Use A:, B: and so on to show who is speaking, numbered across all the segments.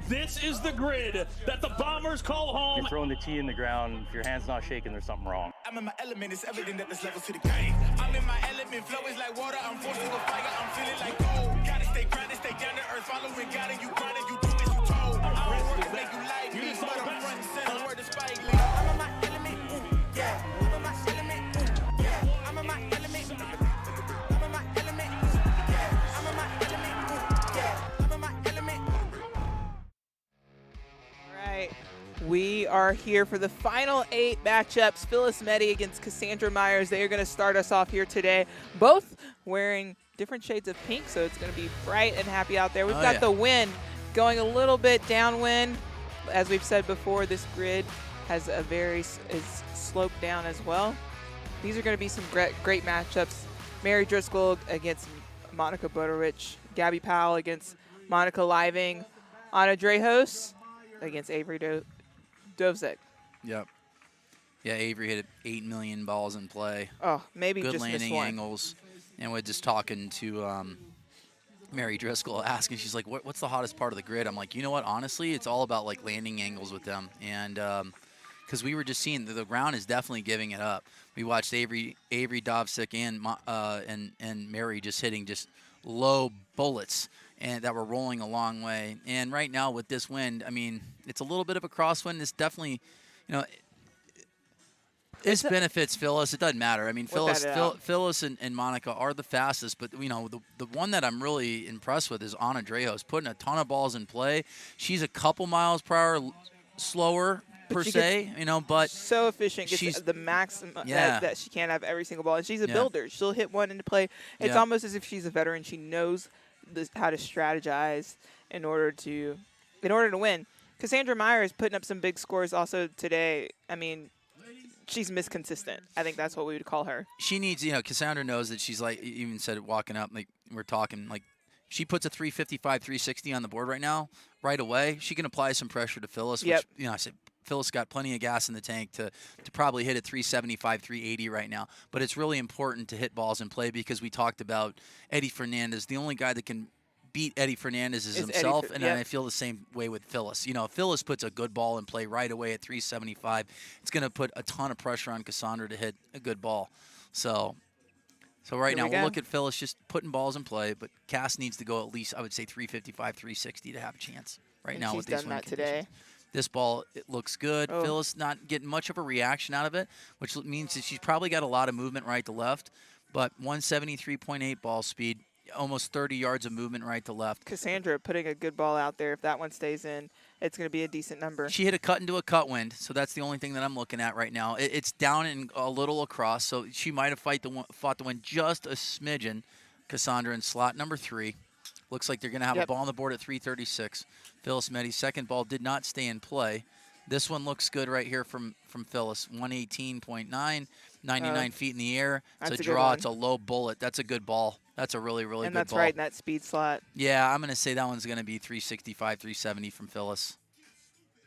A: This is the grid that the Bombers call home.
B: You're throwing the tee in the ground. If your hand's not shaking, there's something wrong.
C: I'm in my element, it's evident that there's levels to the game. I'm in my element, flow is like water, I'm forced to a fire, I'm feeling like gold. Gotta stay grounded, stay down to earth, following God and you grinding, you do as you told. I don't work to make you like me, but I'm front and center, word to Spike Lee. I'm in my element, yeah. I'm in my element, yeah. I'm in my element, I'm in my element, yeah. I'm in my element, yeah. I'm in my element.
D: All right. We are here for the final 8 matchups. Phyllis Meddy against Cassandra Myers. They are going to start us off here today. Both wearing different shades of pink, so it's going to be bright and happy out there. We've got the wind going a little bit downwind. As we've said before, this grid has a is sloped down as well. These are going to be some great matchups. Mary Driscoll against Monica Butterich. Gabby Powell against Monica Living. Anna Drehos against Avery Dovzek.
E: Yep. Yeah, Avery hit 8 million balls in play.
D: Oh, maybe
E: good
D: just
E: landing
D: missed one.
E: angles. And we're just talking to Mary Driscoll, asking, she's like, what's the hottest part of the grid? I'm like, you know what? Honestly, it's all about like landing angles with them. And because we were just seeing the ground is definitely giving it up. We watched Avery Dovzek and Mary just hitting just low bullets and that were rolling a long way. And right now with this wind, I mean, it's a little bit of a crosswind. It's definitely, you know, this benefits Phyllis. It doesn't matter. I mean, Phyllis and Monica are the fastest, but, you know, the one that I'm really impressed with is Anna Drehos, putting a ton of balls in play. She's a couple miles per hour slower, per se, you know, but
D: so efficient, gets the maximum that she can have every single ball. And she's a builder. She'll hit one into play. It's almost as if she's a veteran. She knows how to strategize in order to win. Cassandra Myers putting up some big scores also today. I mean, she's misconsistent. I think that's what we would call her.
E: She needs, you know, Cassandra knows that she's like, you even said it walking up, like we're talking, like she puts a 355, 360 on the board right now, right away. She can apply some pressure to Phyllis, which, you know, I said, Phyllis got plenty of gas in the tank to probably hit at 375, 380 right now. But it's really important to hit balls in play because we talked about Eddie Fernandez. The only guy that can beat Eddie Fernandez is himself, and I feel the same way with Phyllis. You know, if Phyllis puts a good ball in play right away at 375, it's going to put a ton of pressure on Cassandra to hit a good ball. So right now we'll look at Phyllis just putting balls in play, but Cass needs to go at least, I would say, 355, 360 to have a chance right now with these wind conditions. Today. This ball, it looks good. Phyllis not getting much of a reaction out of it, which means that she's probably got a lot of movement right to left, but 173.8 ball speed, almost 30 yards of movement right to left.
D: Cassandra putting a good ball out there. If that one stays in, it's going to be a decent number.
E: She hit a cut into a cut wind, so that's the only thing that I'm looking at right now. It's down and a little across, so she might have fought the wind just a smidgen. Cassandra in slot number 3. Looks like they're going to have a ball on the board at 336. Phyllis Meddy's second ball did not stay in play. This one looks good right here from Phyllis. 118.9, 99 feet in the air. It's a draw. It's a low bullet. That's a good ball. That's a really, really good ball.
D: And that's right in that speed slot.
E: Yeah, I'm going to say that one's going to be 365, 370 from Phyllis.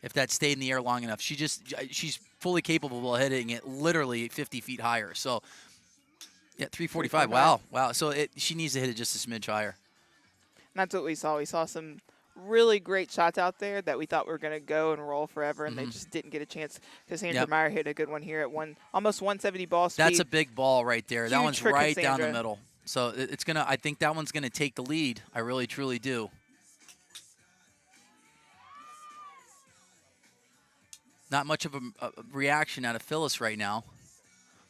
E: If that stayed in the air long enough. She's fully capable of hitting it literally 50 feet higher. So, yeah, 345. Wow. So she needs to hit it just a smidge higher.
D: And that's what we saw. We saw some really great shots out there that we thought were going to go and roll forever, and they just didn't get a chance. Cassandra Meyer hit a good one here at almost 170 ball speed.
E: That's a big ball right there. That one's right down the middle. So it's gonna. I think that one's gonna take the lead. I really, truly do. Not much of a reaction out of Phyllis right now.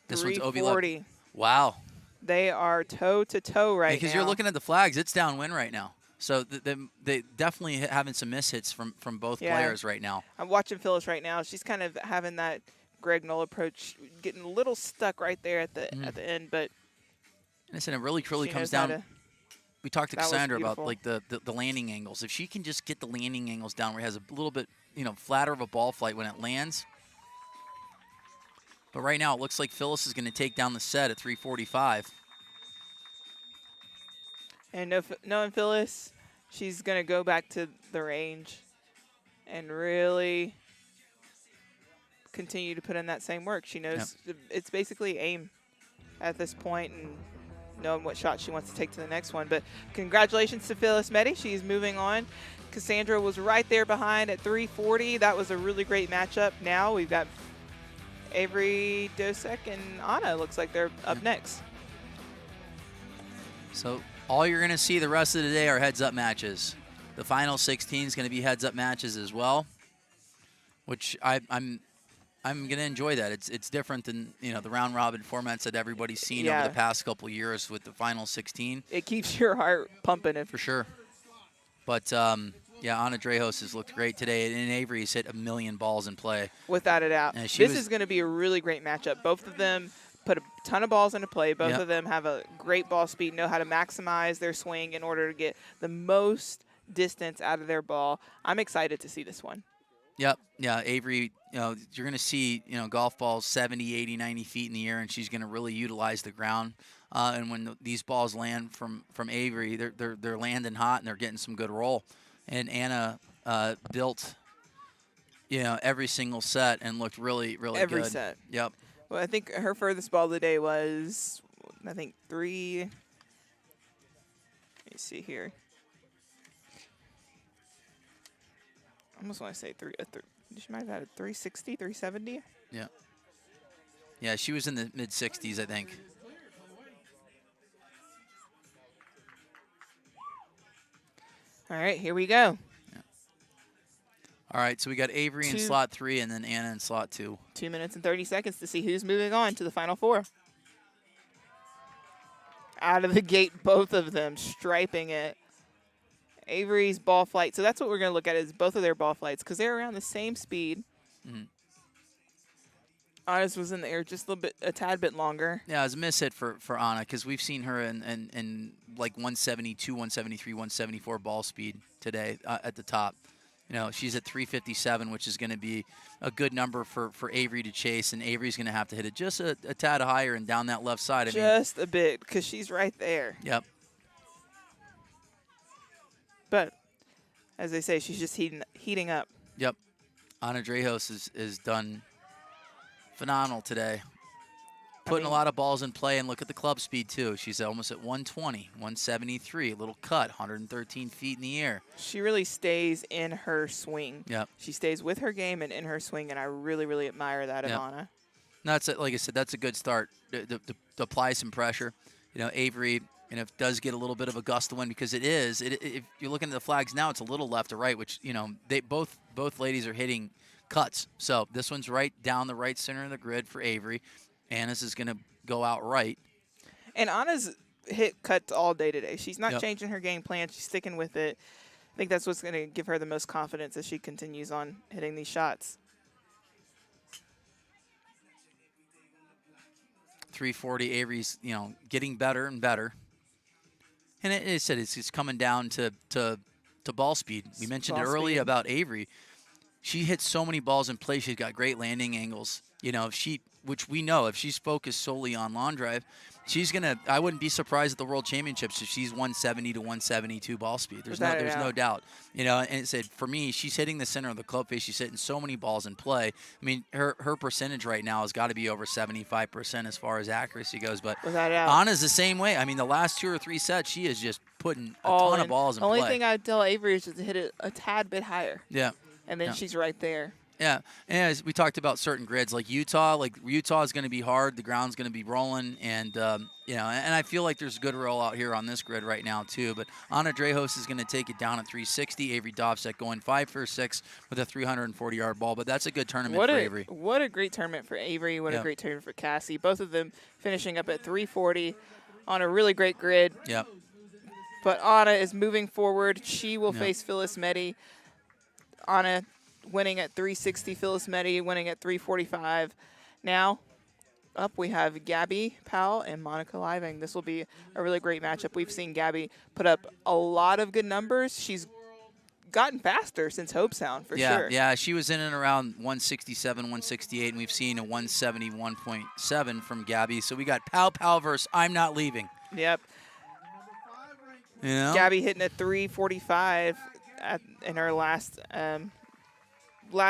E: This one's Ovi. Wow.
D: They are toe to toe right now.
E: Because you're looking at the flags, it's downwind right now. So they definitely having some mishits from both players right now.
D: I'm watching Phyllis right now. She's kind of having that Greg Knoll approach, getting a little stuck right there at the end. But
E: listen, it really truly comes down. We talked to Cassandra about like the landing angles. If she can just get the landing angles down where it has a little bit, you know, flatter of a ball flight when it lands. But right now it looks like Phyllis is going to take down the set at 345.
D: And knowing Phyllis, she's going to go back to the range and really continue to put in that same work. She knows it's basically aim at this point, and knowing what shot she wants to take to the next one. But congratulations to Phyllis Mehdi. She's moving on. Cassandra was right there behind at 340. That was a really great matchup. Now we've got Avery Dosek and Anna. Looks like they're up next.
E: So all you're going to see the rest of the day are heads-up matches. The final 16 is going to be heads-up matches as well, which I'm going to enjoy that. It's different than the round robin formats that everybody's seen over the past couple of years with the final 16.
D: It keeps your heart pumping.
E: For sure. But yeah, Anna Drejos has looked great today, and Avery's hit a million balls in play.
D: Without a doubt. This is going to be a really great matchup. Both of them put a ton of balls into play. Both of them have a great ball speed, know how to maximize their swing in order to get the most distance out of their ball. I'm excited to see this one.
E: Yep. Yeah, Avery, you're going to see, golf balls 70, 80, 90 feet in the air, and she's going to really utilize the ground. And when these balls land from Avery, they're landing hot and they're getting some good roll. And Anna built, every single set and looked really, really good.
D: Every set.
E: Yep.
D: Well, I think her furthest ball of the day was, I think, 3. Let me see here. I almost want to say 3. She might have had a 360, 370.
E: Yeah. Yeah, she was in the mid-60s, I think.
D: All right, here we go.
E: Yeah. All right, so we got Avery in slot 3 and then Anna in slot 2.
D: 2 minutes and 30 seconds to see who's moving on to the final 4. Out of the gate, both of them striping it. Avery's ball flight. So that's what we're going to look at is both of their ball flights because they're around the same speed.
E: Mm-hmm.
D: Anna's was in the air just a tad bit longer.
E: Yeah, it was a miss hit for Anna because we've seen her in like 172, 173, 174 ball speed today at the top. She's at 357, which is going to be a good number for Avery to chase, and Avery's going to have to hit it just a tad higher and down that left side.
D: Just a bit because she's right there.
E: Yep.
D: But as they say, she's just heating up.
E: Yep. Anna Drejos is done phenomenal today. Putting a lot of balls in play, and look at the club speed, too. She's almost at 120, 173, a little cut, 113 feet in the air.
D: She really stays in her swing.
E: Yep.
D: She stays with her game and in her swing, and I really, really admire that of Anna.
E: That's like I said, that's a good start to apply some pressure. Avery, does get a little bit of a gust of wind because if you're looking at the flags now, it's a little left to right, which, they both ladies are hitting cuts. So this one's right down the right center of the grid for Avery. Anna's is going to go out right.
D: And Anna's hit cuts all day today. She's not changing her game plan. She's sticking with it. I think that's what's going to give her the most confidence as she continues on hitting these shots.
E: 340, Avery's, getting better and better. And it's coming down to ball speed. We mentioned it earlier about Avery. She hits so many balls in play. She's got great landing angles. Which we know if she's focused solely on lawn drive, she's gonna. I wouldn't be surprised at the World Championships if she's 170 to 172 ball speed. There's no doubt. And it said for me, she's hitting the center of the club face. She's hitting so many balls in play. I mean, her percentage right now has got to be over 75% as far as accuracy goes. But Anna's the same way. I mean, the last 2 or 3 sets, she is just putting a ton of balls in play.
D: The only thing I'd tell Avery is just to hit it a tad bit higher.
E: Yeah.
D: And then she's right there.
E: Yeah, and as we talked about certain grids, like Utah is going to be hard. The ground's going to be rolling, and and I feel like there's a good roll out here on this grid right now too. But Anna Drejos is going to take it down at 360. Avery Dovsek going 5 for 6 with a 340-yard ball. But that's a good tournament for Avery.
D: What a great tournament for Avery. What a great tournament for Cassie. Both of them finishing up at 340 on a really great grid.
E: Yep.
D: But Anna is moving forward. She will face Phyllis Mehdi. Anna winning at 360, Phyllis Mehdi winning at 345. Now, up we have Gabby Powell and Monica Living. This will be a really great matchup. We've seen Gabby put up a lot of good numbers. She's gotten faster since Hope Sound, for sure.
E: Yeah, she was in and around 167, 168, and we've seen a 171.7 from Gabby. So we got Pow versus I'm Not Leaving.
D: Yep. Gabby hitting a 345 in her last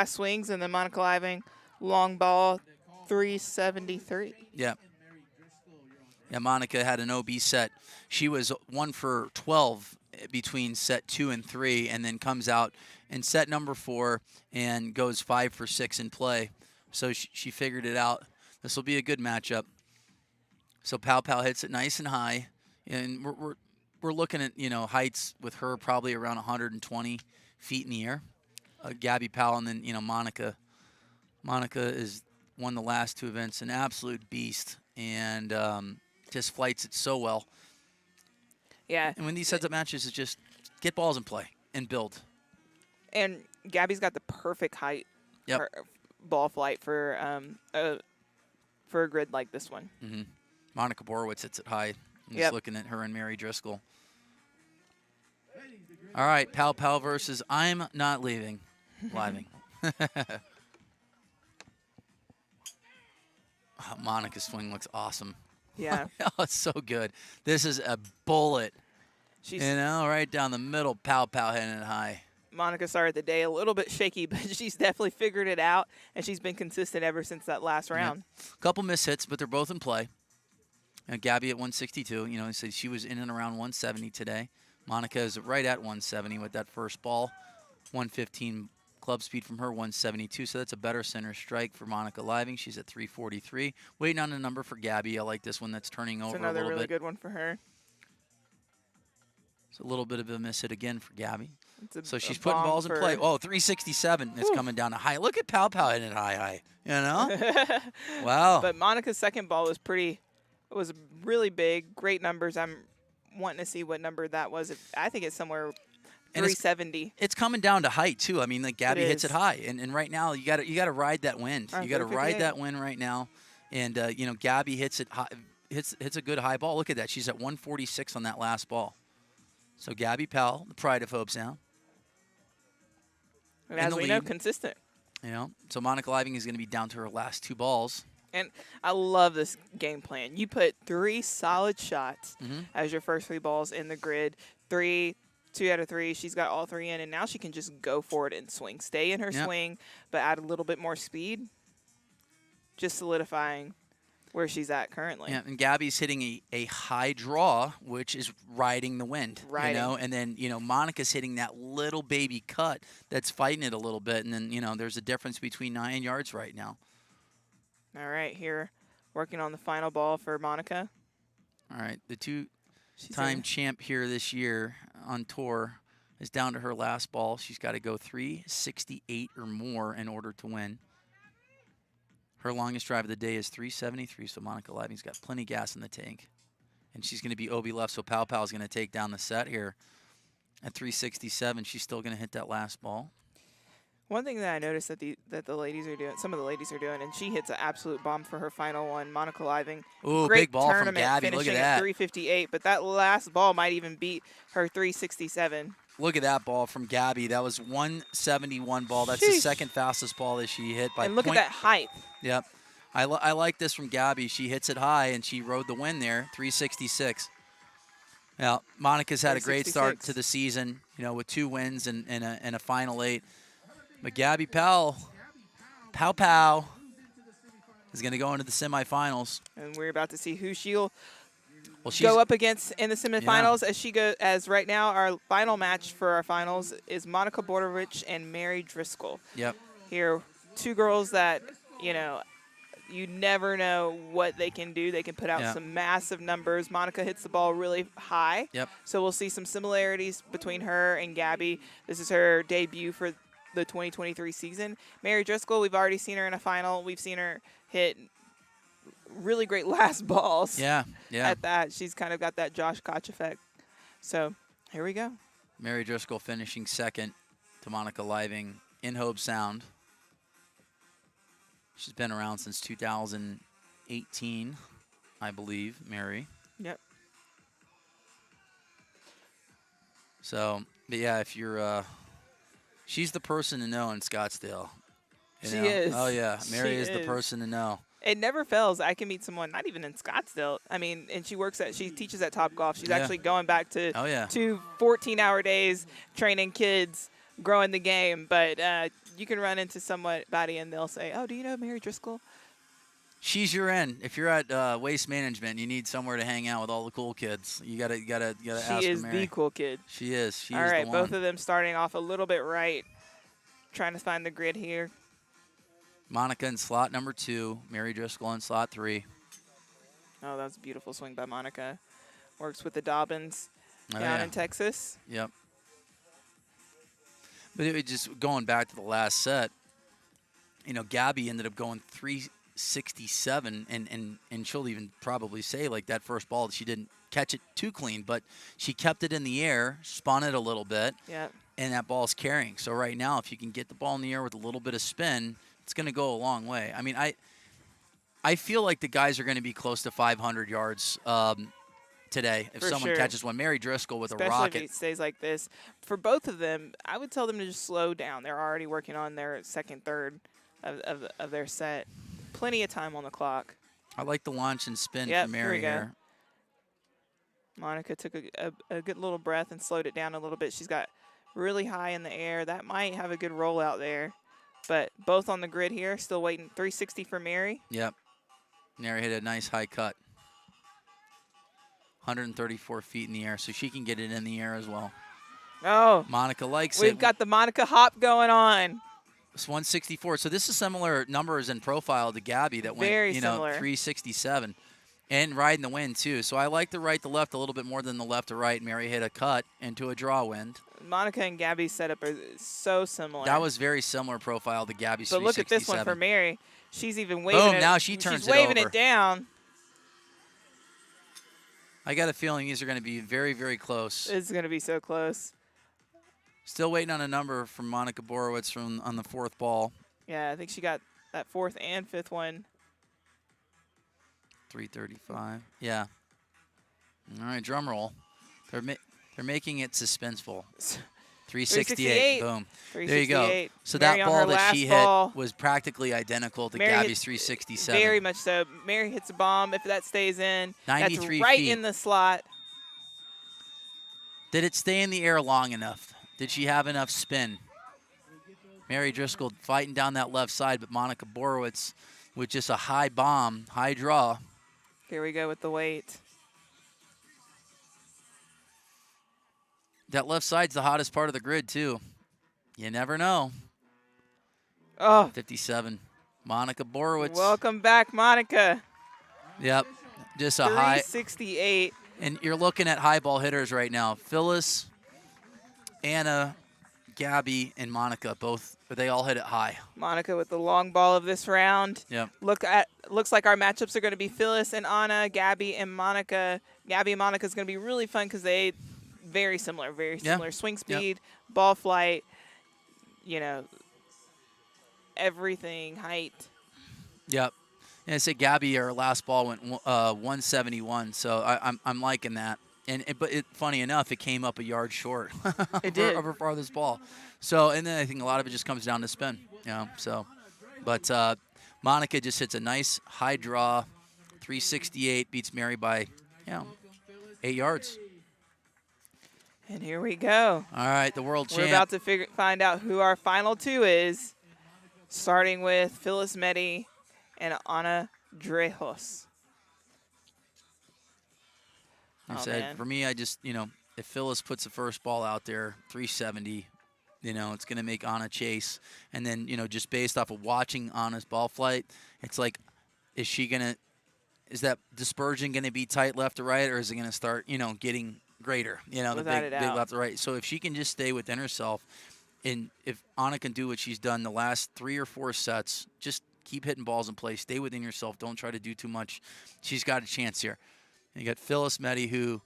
D: swings, and then Monica Living, long ball, 373.
E: Yeah. Yeah, Monica had an OB set. She was 1 for 12 between set 2 and 3, and then comes out in set number 4 and goes 5 for 6 in play. So she figured it out. This will be a good matchup. So Pow Pow hits it nice and high, and we're looking at heights with her probably around 120 feet in the air. Gabby Powell, and then Monica. Monica is won the last 2 events, an absolute beast, and just flights it so well.
D: Yeah.
E: And when these heads-up matches, it's just get balls in play and build.
D: And Gabby's got the perfect height ball flight for a grid like this one.
E: Mm-hmm. Monica Borowitz hits it high. I'm just looking at her and Mary Driscoll. All right, Pow Pow versus I'm Not Leaving. Living. Oh, Monica's swing looks awesome.
D: Yeah.
E: Oh, it's so good. This is a bullet.
D: She's
E: right down the middle. Pow Pow hitting it high.
D: Monica started the day a little bit shaky, but she's definitely figured it out, and she's been consistent ever since that last round.
E: A couple miss hits, but they're both in play. Gabby at 162. So she was in and around 170 today. Monica is right at 170 with that first ball. 115 club speed from her, 172. So that's a better center strike for Monica Living. She's at 343. Waiting on a number for Gabby. I like this one that's turning over a little bit.
D: Another really good one for her.
E: It's a little bit of a miss hit again for Gabby. So she's
D: a
E: putting
D: bomb
E: balls in play. Oh, 367 is coming down to high. Look at Pow Pow hitting it high. Wow.
D: But Monica's second ball was really big. Great numbers. I'm wanting to see what number that was. I think it's somewhere 370.
E: It's coming down to height too. I mean, like Gabby hits it high, and right now you got to ride that wind. You got to ride that wind right now, and Gabby hits it high, hits a good high ball. Look at that. She's at 146 on that last ball. So Gabby Powell, the pride of Hope Sound.
D: And as we know, consistent.
E: So Monica Living is going to be down to her last 2 balls.
D: And I love this game plan. You put 3 solid shots as your first 3 balls in the grid. 2 out of 3. She's got all 3 in, and now she can just go for it and swing. Stay in her swing, but add a little bit more speed. Just solidifying where she's at currently.
E: Yeah, and Gabby's hitting a high draw, which is riding the wind. And then, Monica's hitting that little baby cut that's fighting it a little bit. And then, there's a difference between 9 yards right now.
D: All right, here, working on the final ball for Monica.
E: All right, the 2-time champ here this year on tour is down to her last ball. She's got to go 368 or more in order to win. Her longest drive of the day is 373, so Monica Living's got plenty of gas in the tank. And she's going to be OB left, so Pow Pow's going to take down the set here at 367. She's still going to hit that last ball.
D: One thing that I noticed that the ladies are doing, some of the ladies are doing, and she hits an absolute bomb for her final one, Monica Living.
E: Ooh,
D: great
E: big ball from
D: tournament,
E: Gabby. Look at that.
D: 358, but that last ball might even beat her 367.
E: Look at that ball from Gabby. That was 171 ball. That's the second fastest ball that she hit by.
D: And look at that height.
E: Yep. I like this from Gabby. She hits it high, and she rode the win there, 366. Now, Monica's had a great start to the season, with 2 wins and a final 8. But Gabby Powell, Pow Pow, is going to go into the semifinals.
D: And we're about to see who she'll go up against in the semifinals. As right now, our final match for our finals is Monica Borowicz and Mary Driscoll.
E: Yep.
D: Here, 2 girls that, you never know what they can do. They can put out some massive numbers. Monica hits the ball really high.
E: Yep.
D: So we'll see some similarities between her and Gabby. This is her debut for the 2023 season. Mary Driscoll, we've already seen her in a final. We've seen her hit really great last balls.
E: Yeah.
D: At that, she's kind of got that Josh Koch effect. So here we go.
E: Mary Driscoll finishing second to Monica Living in Hobe Sound. She's been around since 2018, I believe, Mary.
D: Yep.
E: So, but yeah, if you're, she's the person to know in Scottsdale.
D: She is.
E: Oh, yeah. Mary is the person to know.
D: It never fails. I can meet someone, not even in Scottsdale. I mean, and she teaches at Top Golf. She's actually going back to 2 14-hour days training kids, growing the game. But you can run into somebody and they'll say, oh, do you know Mary Driscoll?
E: She's your end. If you're at Waste Management, you need somewhere to hang out with all the cool kids. You gotta ask for Mary.
D: She is the cool kid.
E: She is. She
D: all
E: is
D: right,
E: the
D: both
E: one.
D: of them starting off a little bit right, trying to find the grid here.
E: Monica in slot number 2, Mary Driscoll in slot 3.
D: Oh, that's a beautiful swing by Monica. Works with the Dobbins
E: Oh,
D: down
E: yeah.
D: in Texas.
E: Yep. But it was just going back to the last set. You know, Gabby ended up going 367, and she'll even probably say, like, that first ball, she didn't catch it too clean, but she kept it in the air, spun it a little bit,
D: Yep.
E: and that ball's carrying. So right now, if you can get the ball in the air with a little bit of spin, it's going to go a long way. I mean, I feel like the guys are going to be close to 500 yards today if
D: For
E: someone
D: sure.
E: catches one. Mary Driscoll with
D: Especially
E: a rocket.
D: if it stays like this. For both of them, I would tell them to just slow down. They're already working on their second, third of their set. Plenty of time on the clock.
E: I like the launch and spin
D: Yep,
E: for
D: here
E: Mary
D: we go.
E: here.
D: Monica took a good little breath and slowed it down a little bit. She's got really high in the air. That might have a good roll out there. But both on the grid here, still waiting. 360 for Mary.
E: Yep. Mary hit a nice high cut. 134 feet in the air, so she can get it in the air as well.
D: Oh,
E: Monica likes
D: we've
E: it.
D: got the Monica hop going on.
E: It's 164. So this is similar numbers and profile to Gabby that went,
D: Very
E: you know,
D: similar.
E: 367. And riding the wind, too. So I like the right to left a little bit more than the left to right. Mary hit a cut into a draw wind.
D: Monica and Gabby's setup are so similar.
E: That was very similar profile to Gabby's
D: But look at this one
E: 367.
D: for Mary. She's even waving
E: Boom,
D: it.
E: now she turns
D: she's
E: it
D: waving
E: over.
D: it down.
E: I got a feeling these are going to be very, very close.
D: It's going to be so close.
E: Still waiting on a number from Monica Borowitz on the 4th ball.
D: Yeah, I think she got that 4th and 5th one.
E: 335. Yeah. All right, drum roll. They're making it suspenseful. 368. Boom. There you go.
D: 368.
E: So
D: Mary
E: that
D: on her
E: ball that
D: last
E: she
D: ball.
E: hit was practically identical to
D: Mary
E: Gabby's
D: hit
E: 367.
D: Very much so. Mary hits a bomb. If that stays in,
E: 93
D: that's right
E: feet.
D: in the slot.
E: Did it stay in the air long enough? Did she have enough spin? Mary Driscoll fighting down that left side, but Monica Borowitz with just a high bomb, high draw.
D: Here we go with the weight.
E: That left side's the hottest part of the grid, too. You never know.
D: Oh,
E: 57. Monica Borowitz.
D: welcome back, Monica.
E: Yep. Just a high.
D: 368.
E: And you're looking at high ball hitters right now. Phyllis, Anna, Gabby, and Monica they all hit it high.
D: Monica with the long ball of this round.
E: Yep.
D: Looks like our matchups are going to be Phyllis and Anna, Gabby and Monica. Gabby and Monica is going to be really fun because they very similar swing speed, ball flight, you know, everything, height.
E: Yep. And I say Gabby, her last ball went 171, so I'm liking that. But funny enough, it came up a yard short
D: It did.
E: of her farthest ball. So, and then I think a lot of it just comes down to spin. You know, so, but Monica just hits a nice high draw, 368, beats Mary by, 8 yards.
D: And here we go.
E: All right, the world
D: We're
E: champ.
D: about to find out who our final two is, starting with Phyllis Medi and Anna Drejos.
E: I
D: Oh,
E: said,
D: man.
E: for me, I just, if Phyllis puts the first ball out there, 370, it's going to make Anna chase. And then, just based off of watching Anna's ball flight, it's like, is that dispersion going to be tight left to right, or is it going to start, getting greater, the
D: Without a
E: big
D: doubt.
E: left to right. So if she can just stay within herself, and if Anna can do what she's done the last 3 or 4 sets, just keep hitting balls in place, stay within yourself, don't try to do too much, she's got a chance here. You got Phyllis Medi, who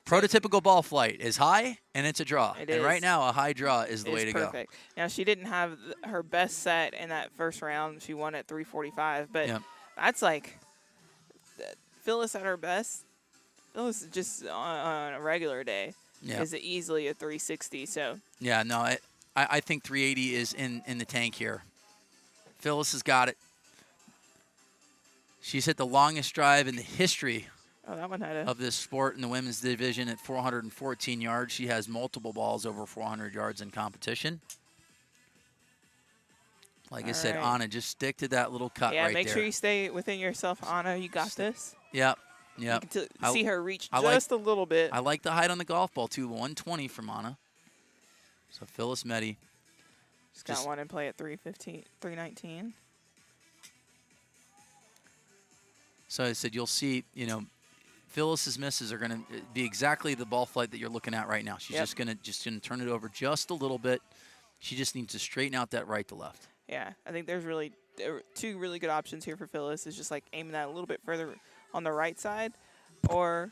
E: prototypical ball flight is high, and it's a draw.
D: It
E: and
D: is.
E: right now, a high draw is the way to
D: Perfect. Now, she didn't have her best set in that first round. She won at 345, but
E: Yep.
D: that's like Phyllis at her best. Phyllis just on a regular day
E: Yeah.
D: is easily a 360. So
E: Yeah, no, I think 380 is in the tank here. Phyllis has got it. She's hit the longest drive in the history
D: that one had a
E: of this sport in the women's division at 414 yards. She has multiple balls over 400 yards in competition. Like I said, Anna, just stick to that little cut right there.
D: Yeah, make sure you stay within yourself, Anna. You got this.
E: Yep. Yep.
D: You can see her reach just a little bit.
E: I like the height on the golf ball, too. 120 from Anna. So Phyllis Meddy.
D: She's got one in play at 315, 319.
E: So I said, you'll see, you know, Phyllis's misses are going to be exactly the ball flight that you're looking at right now. She's just going to turn it over just a little bit. She just needs to straighten out that right to left.
D: Yeah, I think there are two really good options here for Phyllis. Is just like aiming that a little bit further on the right side, or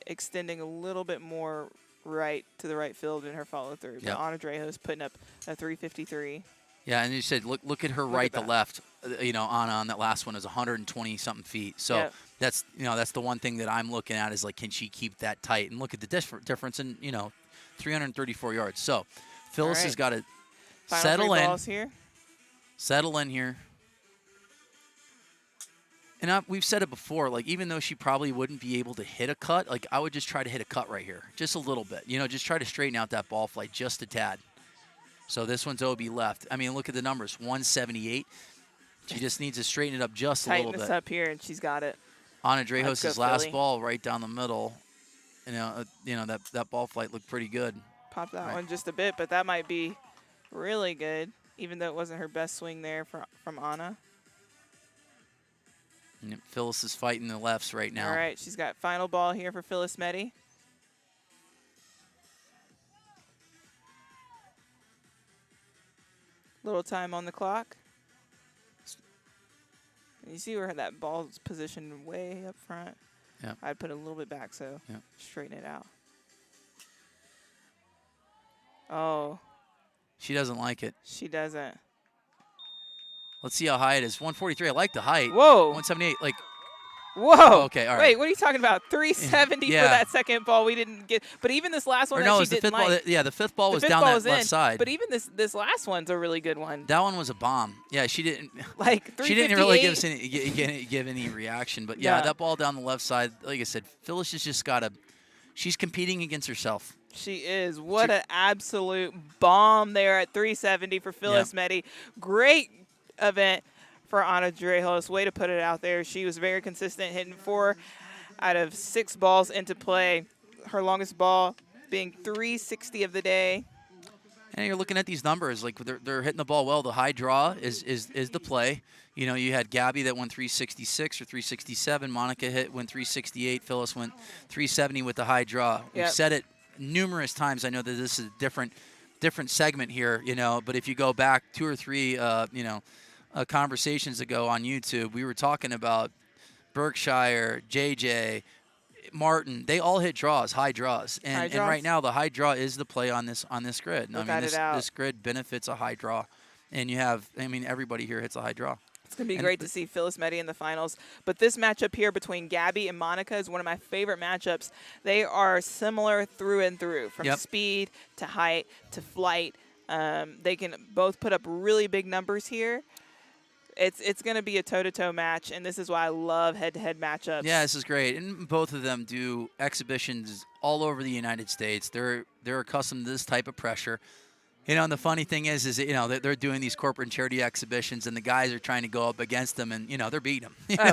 D: extending a little bit more right to the right field in her follow through. But Anna Drejos putting up a 353.
E: Yeah, and you said look at her right to left. You know, Anna on that last one is 120 something feet. So that's the one thing that I'm looking at is like, can she keep that tight? And look at the difference in 334 yards. So Phyllis has got to settle in. Settle in here. And we've said it before, like even though she probably wouldn't be able to hit a cut, like I would just try to hit a cut right here, just a little bit. You know, just try to straighten out that ball flight just a tad. So this one's OB left. I mean, look at the numbers, 178. She just needs to straighten it up just a little bit.
D: Tighten this up here, and she's got it.
E: Anna Drejos' last ball right down the middle. You know that ball flight looked pretty good.
D: Pop that one just a bit, but that might be really good, even though it wasn't her best swing there from Anna.
E: And Phyllis is fighting the lefts right now.
D: All right, she's got final ball here for Phyllis Meddy. Little time on the clock. You see where that ball's positioned way up front?
E: Yeah.
D: I'd put it a little bit back, so straighten it out. Oh.
E: She doesn't like it.
D: She doesn't.
E: Let's see how high it is. 143. I like the height.
D: Whoa.
E: 178. Like.
D: Whoa.
E: Oh, okay. All right.
D: Wait, what are you talking about? 370 for that second ball we didn't get. But even this last one she didn't like.
E: Yeah, the fifth ball was down that left side.
D: But even this last one's a really good one.
E: That one was a bomb. Yeah, she didn't.
D: Like 358.
E: She didn't really give us give any reaction. But yeah, that ball down the left side. Like I said, Phyllis has just got to. She's competing against herself.
D: She is. What an absolute bomb there at 370 for Phyllis Meddy. Great event for Anna Drejos. Way to put it out there. She was very consistent, hitting 4 out of 6 balls into play. Her longest ball being 360 of the day.
E: And you're looking at these numbers, like they're hitting the ball well. The high draw is the play. You know, you had Gabby that went 366 or 367. Monica went 368. Phyllis went 370 with the high draw. We've said it numerous times. I know that this is a different segment here, you know, but if you go back 2 or 3, conversations ago on YouTube, we were talking about Berkshire, JJ, Martin. They all hit draws, high draws, and right now the high draw is the play on this grid. I mean, this grid benefits a high draw, and you have, I mean, everybody here hits a high draw.
D: It's going to be great to see Phyllis Meddy in the finals. But this matchup here between Gabby and Monica is one of my favorite matchups. They are similar through and through, from speed to height to flight. They can both put up really big numbers here. It's going to be a toe-to-toe match, and this is why I love head-to-head matchups.
E: Yeah, this is great. And both of them do exhibitions all over the United States. They're accustomed to this type of pressure. You know, and the funny thing is they're doing these corporate and charity exhibitions, and the guys are trying to go up against them, and, they're beating them. I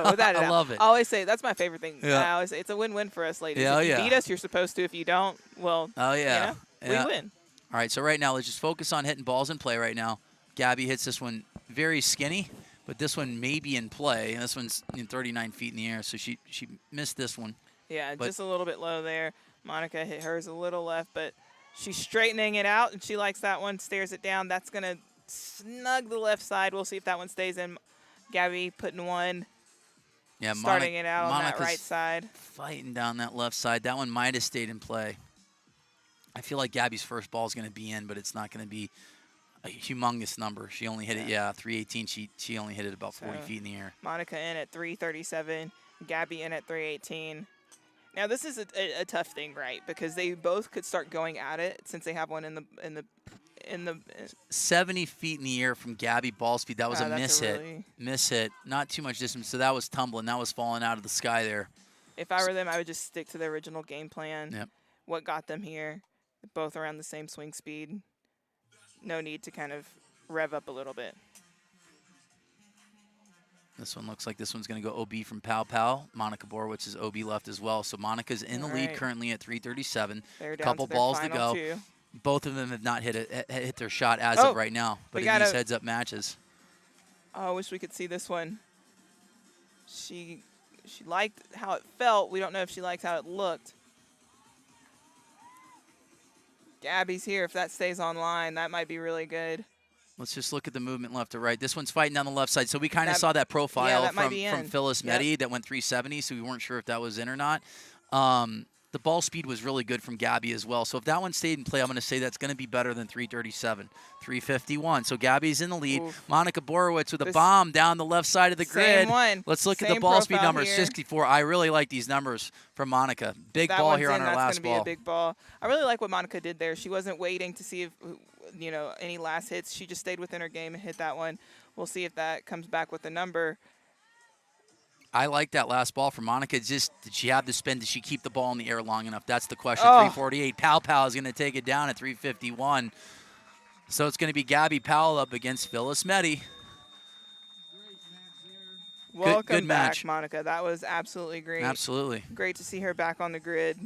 E: love it.
D: I always say that's my favorite thing. Yeah. I always say it's a win-win for us ladies.
E: Yeah,
D: if you beat us, you're supposed to. If you don't, well, we win.
E: All right, so right now let's just focus on hitting balls in play right now. Gabby hits this one very skinny, but this one may be in play. And this one's 39 feet in the air, so she missed this one.
D: Yeah, just a little bit low there. Monica hit hers a little left, but she's straightening it out, and she likes that one, stares it down. That's going to snug the left side. We'll see if that one stays in. Gabby putting one, starting it out on that right side.
E: Fighting down that left side. That one might have stayed in play. I feel like Gabby's first ball is going to be in, but it's not going to be a humongous number. She only hit it, 318. She only hit it about 40 feet in the air.
D: Monica in at 337, Gabby in at 318. Now this is a tough thing, right? Because they both could start going at it since they have one in the
E: 70 feet in the air from Gabby ball speed. That was a miss hit. Miss hit. Not too much distance. So that was tumbling. That was falling out of the sky there.
D: If I were them, I would just stick to the original game plan.
E: Yep.
D: What got them here? Both around the same swing speed. No need to kind of rev up a little bit.
E: This one looks like this one's going to go OB from Pow Pow. Monica Borowitz is OB left as well. So Monica's in the lead currently at 337.
D: They're down
E: couple
D: to their
E: balls to
D: final
E: go.
D: two.
E: Both of them have not hit their shot as of right now. But in these heads-up matches.
D: Oh, I wish we could see this one. She liked how it felt. We don't know if she liked how it looked. Gabby's here. If that stays online, that might be really good.
E: Let's just look at the movement left to right. This one's fighting down the left side. So we kind of saw that profile from Phyllis Meddy that went 370, so we weren't sure if that was in or not. The ball speed was really good from Gabby as well. So if that one stayed in play, I'm going to say that's going to be better than 337. 351. So Gabby's in the lead. Oof. Monica Borowitz with a bomb down the left side of the grid. Let's look at the ball speed numbers. 64. I really like these numbers from Monica. Big ball here on her last ball.
D: That's going to be a big ball. I really like what Monica did there. She wasn't waiting to see if any last hits. She just stayed within her game and hit that one. We'll see if that comes back with a number.
E: I like that last ball from Monica. Just, did she have the spin? Did she keep the ball in the air long enough? That's the question. 348. Pow Pow is going to take it down at 351. So it's going to be Gabby Powell up against Phyllis Meddy.
D: Welcome back, Monica. That was absolutely great.
E: Absolutely.
D: Great to see her back on the grid.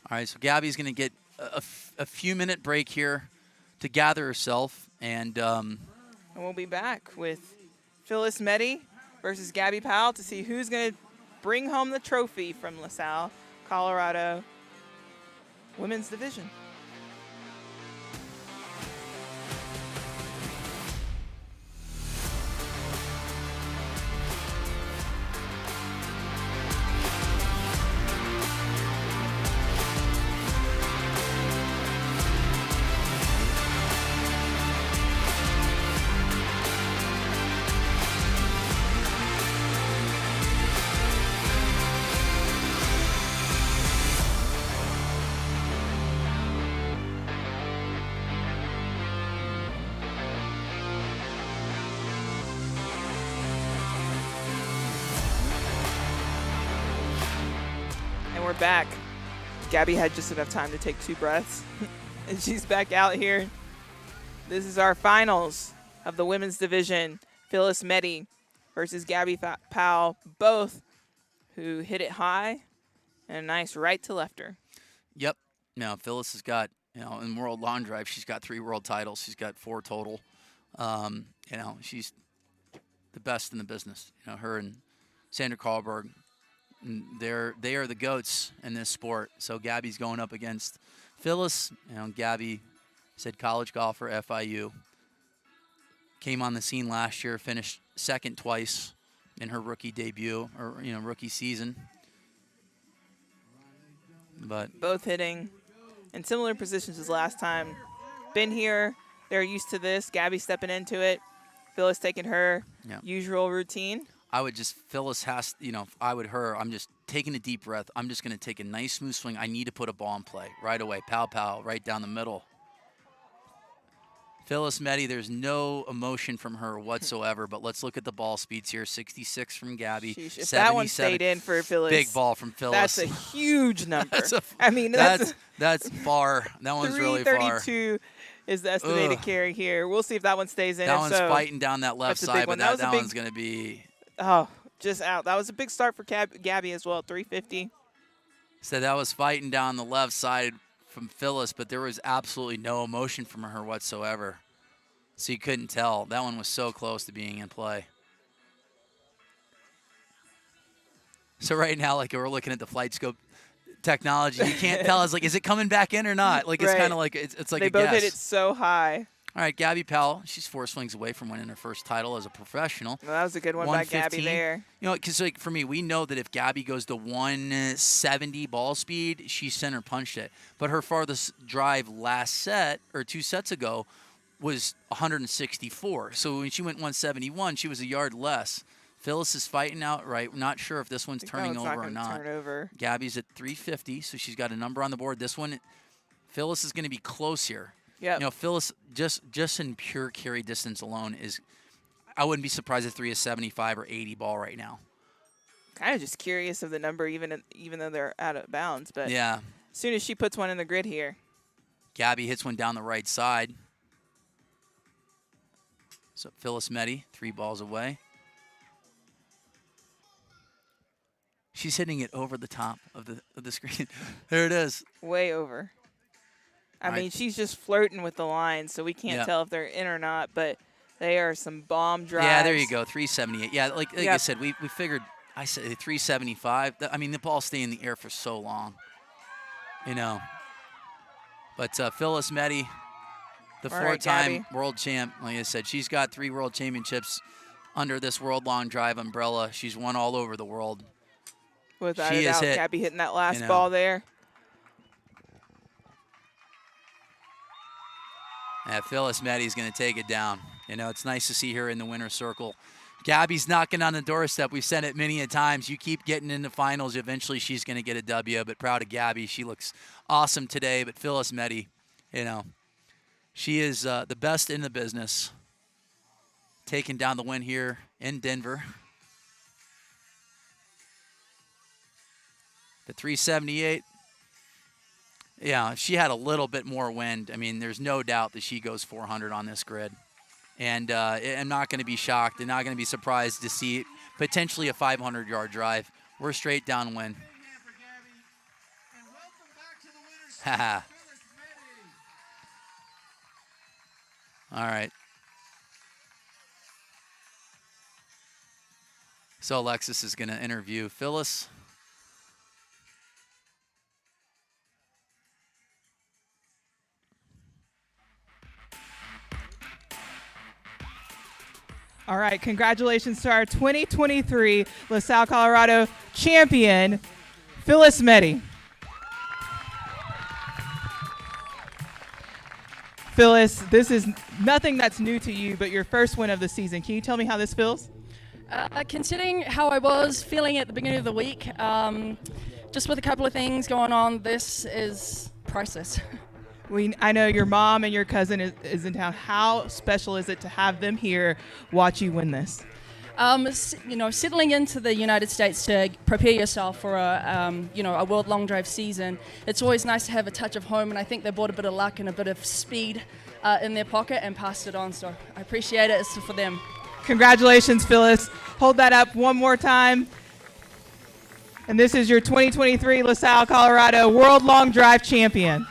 E: All right, so Gabby's going to get a few-minute break here to gather herself. And
D: we'll be back with Phyllis Meddy versus Gabby Powell to see who's going to bring home the trophy from Salle, Colorado Women's Division. We're back. Gabby had just enough time to take 2 breaths, and she's back out here. This is our finals of the women's division. Phyllis Meddy versus Gabby Powell, both who hit it high and a nice right to lefter.
E: Yep. Now, Phyllis has got, in World Lawn Drive, she's got 3 world titles. She's got 4 total. She's the best in the business. Her and Sandra Karlberg. They are the GOATs in this sport. So Gabby's going up against Phyllis. Gabby said college golfer, FIU. Came on the scene last year, finished second twice in her rookie debut or rookie season. But
D: both hitting in similar positions as last time. Been here, they're used to this. Gabby stepping into it. Phyllis taking her usual routine.
E: Phyllis has, if I would her, I'm just taking a deep breath. I'm just going to take a nice smooth swing. I need to put a ball in play right away. Pow, pow, right down the middle. Phyllis Meddy, there's no emotion from her whatsoever, but let's look at the ball speeds here. 66 from Gabby.
D: Sheesh, if that one stayed in for Phyllis.
E: Big ball from Phyllis.
D: That's a huge number.
E: That's far. That one's really far.
D: 332 is the estimated carry here. We'll see if that one stays in.
E: That one's fighting down that left side, but that one's going to be...
D: Oh, just out. That was a big start for Gabby as well, 350.
E: So that was fighting down the left side from Phyllis, but there was absolutely no emotion from her whatsoever. So you couldn't tell. That one was so close to being in play. So right now, we're looking at the flight scope technology. You can't tell. It's is it coming back in or not? It's kind of like it's like
D: they
E: a guess.
D: They both hit it so high.
E: All right, Gabby Powell, she's 4 swings away from winning her first title as a professional.
D: Well, that was a good one by Gabby there.
E: Because for me, we know that if Gabby goes to 170 ball speed, she center punched it. But her farthest drive last set, or 2 sets ago, was 164. So when she went 171, she was a yard less. Phyllis is fighting outright. We're not sure if this one's turning over or not.
D: Turn over.
E: Gabby's at 350, so she's got a number on the board. This one, Phyllis is going to be close here.
D: Yeah.
E: Phyllis, just in pure carry distance alone I wouldn't be surprised if 3 is 75 or 80 ball right now.
D: Kind of just curious of the number, even though they're out of bounds. But
E: yeah,
D: as soon as she puts one in the grid here.
E: Gabby hits one down the right side. So Phyllis Meddy, 3 balls away. She's hitting it over the top of the screen. There it is.
D: Way over. I mean, she's just flirting with the line, so we can't tell if they're in or not, but they are some bomb drives.
E: Yeah, there you go, 378. Yeah, like I said, we figured, I said 375. I mean, the ball stayed in the air for so long, you know. But Phyllis Meddy, the 4-time world champ, like I said, she's got 3 world championships under this world long drive umbrella. She's won all over the world.
D: Without a doubt, Gabby hitting that last ball there.
E: Yeah, Phyllis Meddy's going to take it down. You know, it's nice to see her in the winner's circle. Gabby's knocking on the doorstep. We've said it many a times. You keep getting in the finals, eventually she's going to get a W, but proud of Gabby. She looks awesome today, but Phyllis Meddy, you know, she is the best in the business. Taking down the win here in Denver. The 378. Yeah, if she had a little bit more wind, I mean, there's no doubt that she goes 400 on this grid. And I'm not going to be shocked and not going to be surprised to see potentially a 500-yard drive. We're straight downwind. Haha. All right. So Alexis is going to interview Phyllis.
D: All right, congratulations to our 2023 LaSalle, Colorado champion, Phyllis Meddy. Phyllis, this is nothing that's new to you, but your first win of the season. Can you tell me how this feels?
F: Considering how I was feeling at the beginning of the week, just with a couple of things going on, this is priceless.
D: I know your mom and your cousin is in town. How special is it to have them here watch you win this?
F: You know, settling into the United States to prepare yourself for a world long drive season, it's always nice to have a touch of home, and I think they brought a bit of luck and a bit of speed in their pocket and passed it on, so I appreciate it. It's for them.
D: Congratulations, Phyllis. Hold that up one more time. And this is your 2023 LaSalle, Colorado World Long Drive champion.